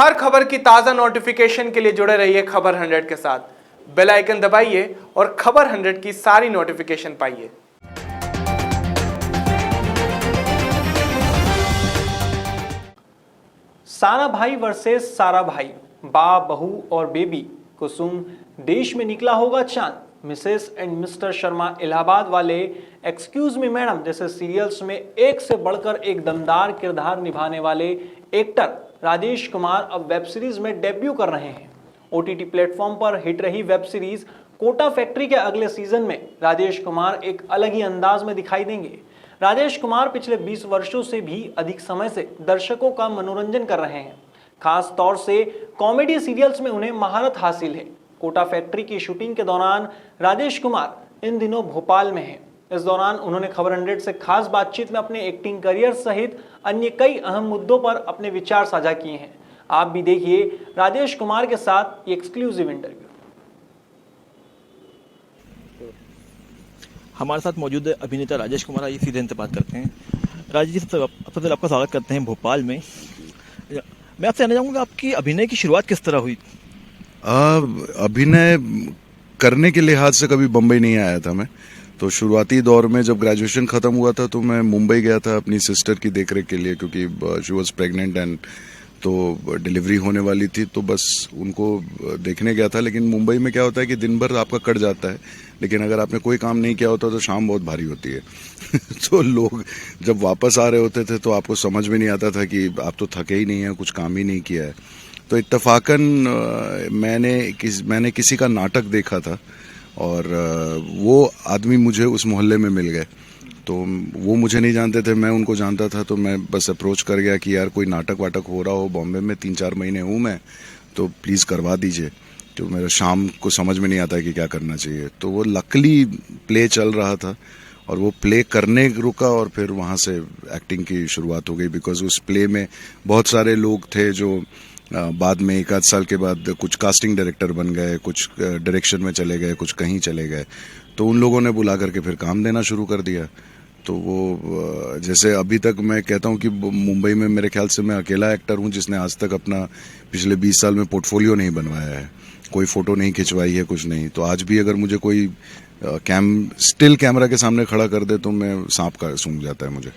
हर खबर की ताज़ा नोटिफिकेशन के लिए जुड़े रहिए खबर 100 के साथ। बेल आइकन दबाइए और खबर 100 की सारी नोटिफिकेशन पाइए। सारा भाई वर्सेस सारा भाई, बाप बहू और बेबी कुसुम, देश में निकला होगा चांद, Mrs and mister Sharma Allahabad वाले, एक्सक्यूज मी मैडम जैसे सीरियल्स में एक से बढ़कर एक दमदार किरदार निभाने वाले एक्टर राजेश कुमार अब वेब सीरीज में डेब्यू कर रहे हैं। ओटीटी प्लेटफॉर्म पर हिट रही वेब सीरीज कोटा फैक्ट्री के अगले सीजन में राजेश कुमार एक अलग ही अंदाज में दिखाई देंगे। राजेश कुमार पिछले 20 वर्षों से भी अधिक समय से दर्शकों का मनोरंजन कर रहे हैं। खास तौर से कॉमेडी सीरियल्स में उन्हें महारत हासिल है। कोटा फैक्ट्री की शूटिंग के दौरान राजेश कुमार इन दिनों भोपाल में हैं। इस दौरान उन्होंने खबर 100 से खास बातचीत में अपने एक्टिंग करियर सहित अन्य कई अहम मुद्दों पर अपने विचार साझा किए हैं। आप भी देखिए राजेश कुमार के साथ ये एक्सक्लूसिव इंटरव्यू। हमारे साथ मौजूद अभिनेता राजेश कुमार, आइए सीधे इनसे बात करते हैं। राजेश जी, सबसे पहले आपका स्वागत करते हैं भोपाल में। मैं आपसे जानना चाहूँगा आपकी अभिनय की शुरुआत किस तरह हुई? अभिनय करने के लिहाज से कभी बम्बई नहीं आया था मैं। तो शुरुआती दौर में जब ग्रेजुएशन ख़त्म हुआ था तो मैं मुंबई गया था अपनी सिस्टर की देखरेख के लिए, क्योंकि शी वॉज प्रेग्नेंट एंड तो डिलीवरी होने वाली थी, तो बस उनको देखने गया था। लेकिन मुंबई में क्या होता है कि दिन भर आपका कट जाता है, लेकिन अगर आपने कोई काम नहीं किया होता तो शाम बहुत भारी होती है। तो लोग जब वापस आ रहे होते थे तो आपको समझ में नहीं आता था कि आप तो थके ही नहीं हैं, कुछ काम ही नहीं किया है। तो इत्तेफाकन मैंने किसी का नाटक देखा था और वो आदमी मुझे उस मोहल्ले में मिल गए। तो वो मुझे नहीं जानते थे, मैं उनको जानता था। तो मैं बस अप्रोच कर गया कि यार कोई नाटक वाटक हो रहा हो बॉम्बे में, 3-4 महीने हूँ मैं, तो प्लीज़ करवा दीजिए। तो मेरा शाम को समझ में नहीं आता कि क्या करना चाहिए। तो वो लकली प्ले चल रहा था और वो प्ले करने रुका और फिर वहाँ से एक्टिंग की शुरुआत हो गई। बिकॉज उस प्ले में बहुत सारे लोग थे जो बाद में 1 आध साल के बाद कुछ कास्टिंग डायरेक्टर बन गए, कुछ डायरेक्शन में चले गए, कुछ कहीं चले गए। तो उन लोगों ने बुला करके फिर काम देना शुरू कर दिया। तो वो जैसे अभी तक मैं कहता हूँ कि मुंबई में मेरे ख्याल से मैं अकेला एक्टर हूँ जिसने आज तक अपना पिछले 20 साल में पोर्टफोलियो नहीं बनवाया है, कोई फ़ोटो नहीं खिंचवाई है, कुछ नहीं। तो आज भी अगर मुझे कोई स्टिल कैमरा के सामने खड़ा कर दे तो मैं सांप का सूंघ जाता है मुझे।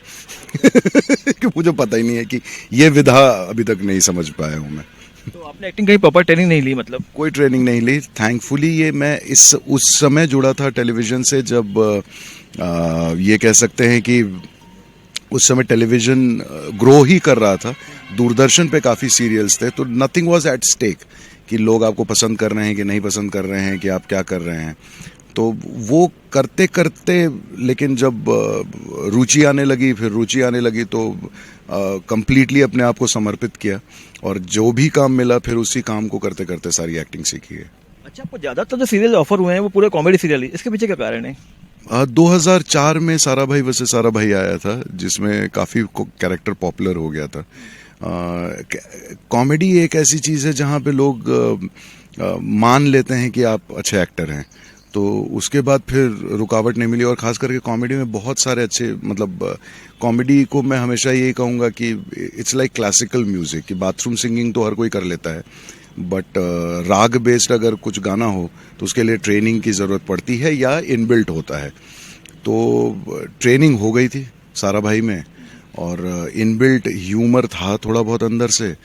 कि मुझे पता ही नहीं है कि ये विधा अभी तक नहीं समझ पाया हूँ मैं। तो आपने एक्टिंग कहीं प्रॉपर ट्रेनिंग नहीं ली? मतलब कोई ट्रेनिंग नहीं ली, थैंकफुली। ये मैं उस समय जुड़ा था टेलीविज़न से जब ये कह सकते हैं कि उस समय टेलीविज़न ग्रो ही कर रहा था। दूरदर्शन पे काफ़ी सीरियल्स थे, तो नथिंग वाज एट स्टेक कि लोग आपको पसंद कर रहे हैं कि नहीं पसंद कर रहे हैं, कि आप क्या कर रहे हैं। तो वो करते करते लेकिन जब रुचि आने लगी तो कंप्लीटली अपने आप को समर्पित किया और जो भी काम मिला फिर उसी काम को करते करते सारी एक्टिंग सीखी है। अच्छा, आपको ज़्यादातर जो सीरियल ऑफर हुए हैं वो पूरे कॉमेडी सीरियल ही, इसके पीछे क्या कारण है? 2004 में सारा भाई वर्सेस सारा भाई आया था, जिसमें काफ़ी कैरेक्टर पॉपुलर हो गया था। कॉमेडी एक ऐसी चीज़ है जहाँ पे लोग मान लेते हैं कि आप अच्छे एक्टर हैं, तो उसके बाद फिर रुकावट नहीं मिली। और ख़ास करके कॉमेडी में बहुत सारे अच्छे, मतलब कॉमेडी को मैं हमेशा यही कहूँगा कि इट्स लाइक क्लासिकल म्यूज़िक, कि बाथरूम सिंगिंग तो हर कोई कर लेता है, बट राग बेस्ड अगर कुछ गाना हो तो उसके लिए ट्रेनिंग की ज़रूरत पड़ती है या इनबिल्ट होता है। तो ट्रेनिंग हो गई थी सारा भाई में और इनबिल्ट ह्यूमर था थोड़ा बहुत अंदर से,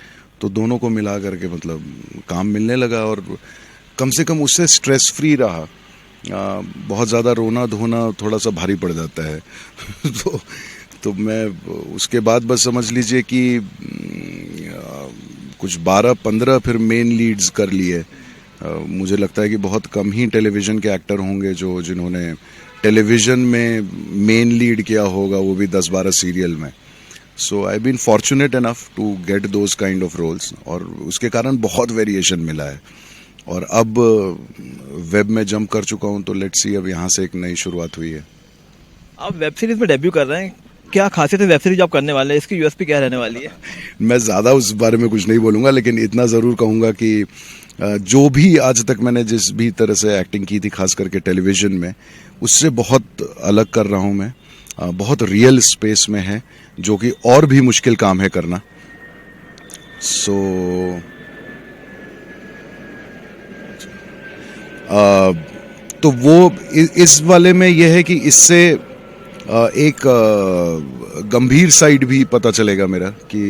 तो दोनों को मिला करके मतलब काम मिलने लगा और कम से कम उससे स्ट्रेस फ्री रहा। बहुत ज़्यादा रोना धोना थोड़ा सा भारी पड़ जाता है। तो मैं उसके बाद बस समझ लीजिए कि कुछ 12-15 फिर मेन लीड्स कर लिए। मुझे लगता है कि बहुत कम ही टेलीविज़न के एक्टर होंगे जिन्होंने टेलीविज़न में मेन लीड किया होगा, वो भी 10-12 सीरियल में। So I been fortunate enough to get those kind of roles और उसके कारण बहुत वेरिएशन मिला है। और अब वेब में जंप कर चुका हूँ, तो लेट्स सी अब यहाँ से एक नई शुरुआत हुई है। आप वेब सीरीज में डेब्यू कर रहे हैं, क्या खासियत है वेब सीरीज आप करने वाले हैं, इसकी यूएसपी क्या रहने वाली है? मैं ज़्यादा उस बारे में कुछ नहीं बोलूँगा, लेकिन इतना ज़रूर कहूँगा कि जो भी आज तक मैंने जिस भी तरह से एक्टिंग की थी, खास करके टेलीविज़न में, उससे बहुत अलग कर रहा हूँ मैं। बहुत रियल स्पेस में है, जो कि और भी मुश्किल काम है करना। सो तो वो इस वाले में यह है कि इससे एक गंभीर साइड भी पता चलेगा मेरा कि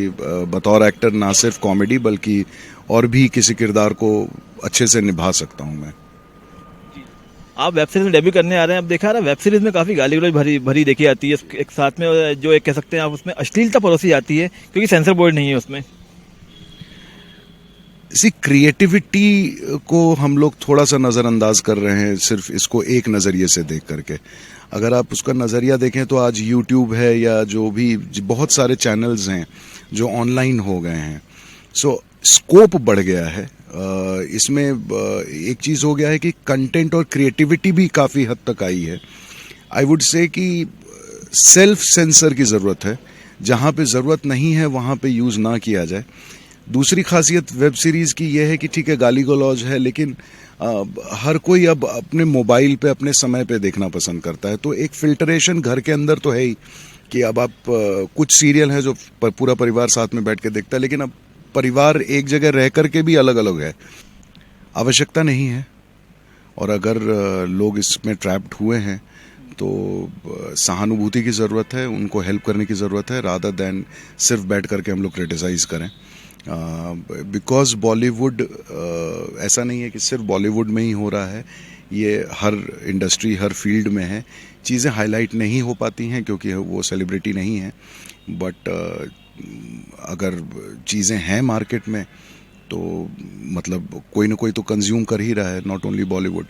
बतौर एक्टर ना सिर्फ कॉमेडी बल्कि और भी किसी किरदार को अच्छे से निभा सकता हूं मैं। आप वेब सीरीज में डेब्यू करने आ रहे हैं। अब देखा रहा वेब सीरीज में काफ़ी गाली गलौज भरी भरी देखी जाती है, एक साथ में जो एक कह सकते हैं आप उसमें अश्लीलता परोसी जाती है क्योंकि सेंसर बोर्ड नहीं है उसमें। इसी क्रिएटिविटी को हम लोग थोड़ा सा नज़रअंदाज कर रहे हैं सिर्फ इसको एक नज़रिए से देख करके। अगर आप उसका नज़रिया देखें तो आज यूट्यूब है या जो भी बहुत सारे चैनल्स हैं जो ऑनलाइन हो गए हैं, सो स्कोप बढ़ गया है। इसमें एक चीज़ हो गया है कि कंटेंट और क्रिएटिविटी भी काफ़ी हद तक आई है। आई वुड से कि सेल्फ सेंसर की ज़रूरत है, जहाँ पे ज़रूरत नहीं है वहाँ पे यूज़ ना किया जाए। दूसरी खासियत वेब सीरीज़ की यह है कि ठीक है गाली गलौज है, लेकिन हर कोई अब अपने मोबाइल पे अपने समय पे देखना पसंद करता है, तो एक फिल्टरेशन घर के अंदर तो है ही कि अब आप कुछ सीरियल हैं जो पूरा परिवार साथ में बैठ के देखता है, लेकिन अब परिवार एक जगह रह करके भी अलग अलग है। आवश्यकता नहीं है, और अगर लोग इसमें ट्रैप्ड हुए हैं तो सहानुभूति की ज़रूरत है, उनको हेल्प करने की ज़रूरत है, रादर दैन सिर्फ बैठ करके हम लोग क्रिटिसाइज़ करें। बिकॉज बॉलीवुड ऐसा नहीं है कि सिर्फ बॉलीवुड में ही हो रहा है, ये हर इंडस्ट्री हर फील्ड में है। चीज़ें हाईलाइट नहीं हो पाती हैं क्योंकि वो सेलिब्रिटी नहीं है, बट अगर चीज़ें हैं मार्केट में तो मतलब कोई ना कोई तो कंज्यूम कर ही रहा है, not only Bollywood.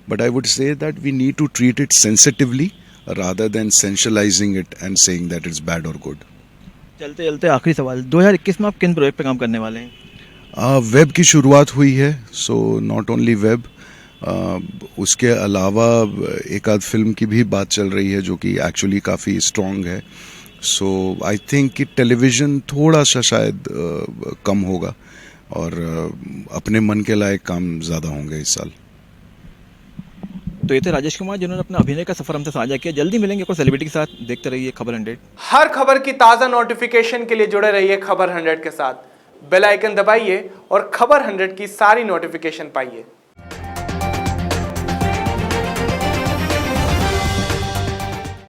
But I would say that we need to treat it sensitively rather than sensationalizing it and saying that it's bad और गुड। चलते चलते आखिरी सवाल, 2021 में आप किन प्रोजेक्ट पे काम करने वाले हैं? वेब की शुरुआत हुई है, सो नॉट ओनली वेब, उसके अलावा एक आध फिल्म की भी बात चल रही है जो कि एक्चुअली काफ़ी स्ट्रॉन्ग है। सो आई थिंक कि टेलीविज़न थोड़ा सा शायद कम होगा और अपने मन के लायक काम ज़्यादा होंगे इस साल। तो ये थे राजेश कुमार जिन्होंने अपना अभिनय का सफर हमसे साझा किया। जल्दी मिलेंगे कोई सेलिब्रिटी के साथ। देखते रहिए खबर 100। हर खबर की ताज़ा नोटिफिकेशन के लिए जुड़े रहिए खबर 100 के साथ। बेल आइकन दबाइए और खबर 100 की सारी नोटिफिकेशन पाइए।